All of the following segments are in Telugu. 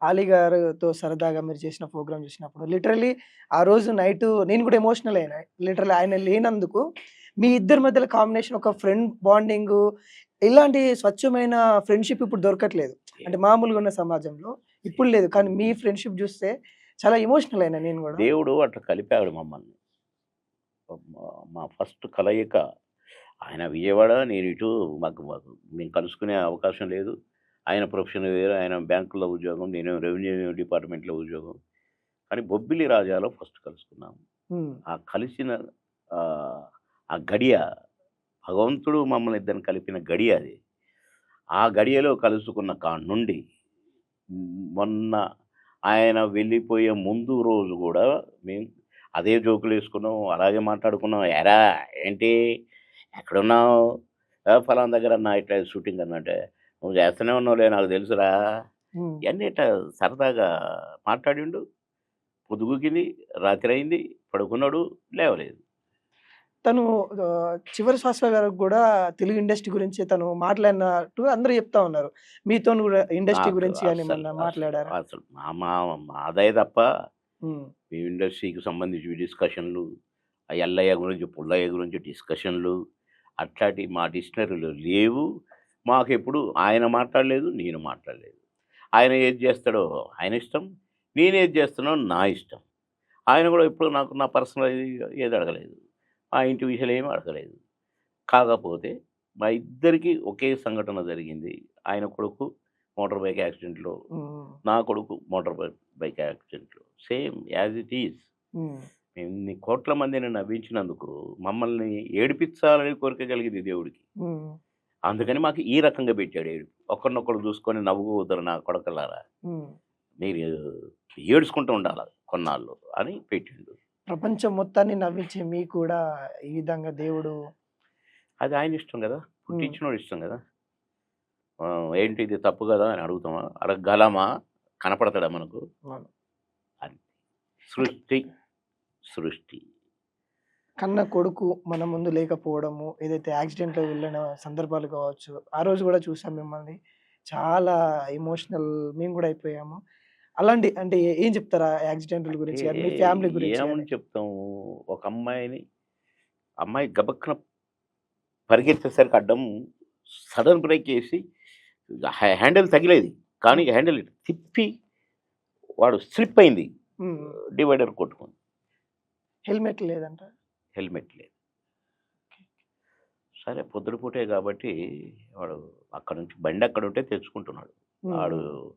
'ఆలీ' గారితో సరదాగా మీరు చేసిన ప్రోగ్రామ్ చూసినప్పుడు లిటరల్లీ ఆ రోజు నైటు నేను కూడా ఎమోషనల్ అయినా. లిటరల్లీ ఆయన లేనందుకు మీ ఇద్దరి మధ్యల కాంబినేషన్ ఒక ఫ్రెండ్ బాండింగు ఇలాంటి స్వచ్ఛమైన ఫ్రెండ్‌షిప్ ఇప్పుడు దొరకట్లేదు. అంటే మామూలుగా ఉన్న సమాజంలో ఇప్పుడు లేదు. కానీ మీ ఫ్రెండ్‌షిప్ చూస్తే చాలా ఎమోషనల్ అయినా నేను గూడా. దేవుడు అట్లా కలిపాడు మమ్మల్ని. మా ఫస్ట్ కలయిక ఆయన విజయవాడ, నేను ఇటు. మాకు మాకు మేము కలుసుకునే అవకాశం లేదు. ఆయన ప్రొఫెషన్ వేరు. ఆయన బ్యాంకులో ఉద్యోగం, నేను రెవెన్యూ డిపార్ట్మెంట్‌లో ఉద్యోగం. కానీ బొబ్బిలి రాజాలో ఫస్ట్ కలుసుకున్నాము. హ్మ్. ఆ కలిసిన ఆ గడియ భగవంతుడు మమ్మల్ని ఇద్దరిని కలిపిన గడియ అది. ఆ గడియలో కలుసుకున్న కాడి నుండి మొన్న ఆయన వెళ్ళిపోయే ముందు రోజు గూడా మేము అదే జోకులేసుకున్నాం. అలాగే మాట్లాడుకున్నాం. "ఏరా ఏంటి? ఎక్కడున్నావు?" "ఫలానా దగ్గరన్నా ఇట్లా షూటింగ్" అనంటే, "నువ్వు చేస్తూనే ఉన్నావులే నాకు తెలుసురా." హ్మ్. ఇయన్నీ ఇట్టా సరదాగా మాట్లాడిండు. పొద్దుగూకింది, రాత్రయింది, పడుకున్నాడు, లేవలేదు. తను చివరి శ్వాస వరకు గూడా తెలుగు ఇండస్ట్రీ గురించి తను మాట్లాడినట్టు అందరూ చెప్తా ఉన్నారు. మీతోని గూడా ఇండస్ట్రీ నాకు గురించి గాని అస్సలు, ఏమన్నా అస్సలు, మాట్లాడారా? అసలు మా మా మాదే తప్ప హ్మ్. ఈ ఇండస్ట్రీకి సంబంధించి డిస్కషన్‌లు, ఆ ఎల్లయ్య గురించి, పుల్లయ్య గురించి డిస్కషన్‌లు అట్లాంటివి మా డిక్షనరీలో లేవు. మాకెప్పుడు ఆయన మాట్లాడలేదు, నేను మాట్లాడలేదు. ఆయన ఏది చేస్తాడో ఆయన ఇష్టం. నేనేది చేస్తున్నానో నా ఇష్టం. ఆయన కూడా ఎప్పుడు నాకు నా పర్సనల్ ఏది అడగలేదు. మా ఇంటి విషయాలు ఏమి అడగలేదు. కాకపోతే మా ఇద్దరికీ ఒకే సంఘటన జరిగింది. ఆయన కొడుకు మోటార్ బైక్ యాక్సిడెంట్‌లో, హ్మ్. నా కొడుకు మోటార్ బైక్ యాక్సిడెంట్‌లో. Same as it is. హ్మ్. ఇన్ని కోట్ల మందిని నవ్వించినందుకు మమ్మల్ని ఏడిపించాలని కోరిక కలిగింది దేవుడికి. హ్మ్. అందుకని మాకు ఈ రకంగా పెట్టాడు ఏడుపు. ఒకరినొకరు చూసుకొని నవ్వుకోవద్దురు నా కొడకలారా. హ్మ్. మీరు ఏడుచుకుంటూ ఉండాల కొన్నాళ్ళు అని పెట్టిండు. ప్రపంచం మొత్తాన్ని నవ్వించే మీకు కూడా ఈ విధంగా దేవుడు అది ఆయన ఇష్టం గదా! హ్మ్. పుట్టించినోడి ఇష్టం గదా! ఏంటి ఇది తప్పు గదా! అని అడుగుతామా? అడగగలమా? కనపడతాడా మనకు? అవును. అది. అట్లా సృష్టి, సృష్టి. కన్న కొడుకు మన ముందు లేకపోవడము, ఏదైతే యాక్సిడెంట్‌లో వెళ్ళిన సందర్భాలు కావచ్చు, ఆ రోజు గూడా చూసాం మిమ్మల్ని. చాలా ఎమోషనల్ మేము గూడా అయిపోయాము. అలాంటి అంటే ఏం చెప్తారు ఆ యాక్సిడెంట్‌ల అంటే గురించి గాని, మీ ఫ్యామిలీ గురించి ఏమని గాని? చెప్తాము? ఒక అమ్మాయి గబక్కన పరిగెత్తేసరికి అడ్డం సడన్ బ్రేక్ ఏసి హ్యాండిల్ తగిలేది. కానీ హ్మ్. హ్యాండిల్ తిప్పి వాడు స్లిప్ అయింది. హ్మ్. డివైడర్ కొట్టుకుంది. హెల్మెట్ లేదంట. హెల్మెట్ లేదు. సరే పొద్దున పూటే కాబట్టి వాడు అక్కడి నుంచి బండి అక్కడుంటే తెచ్చుకుంటున్నాడు. హ్మ్. ఆడు హ్మ్.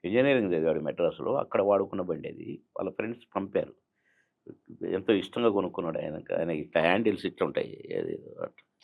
ఇంజినీరింగ్ చదివాడు మెడ్రాస్‌లో. అక్కడ వాడుకున్న బండది. వాళ్ళ ఫ్రెండ్స్ పంపారు. ఎంతో ఇష్టంగా కొనుక్కున్నాడు ఆయనకి. ఆయన ఇట్లా హ్యాండిల్స్ ఇట్లుంటాయి. అది అట్లా.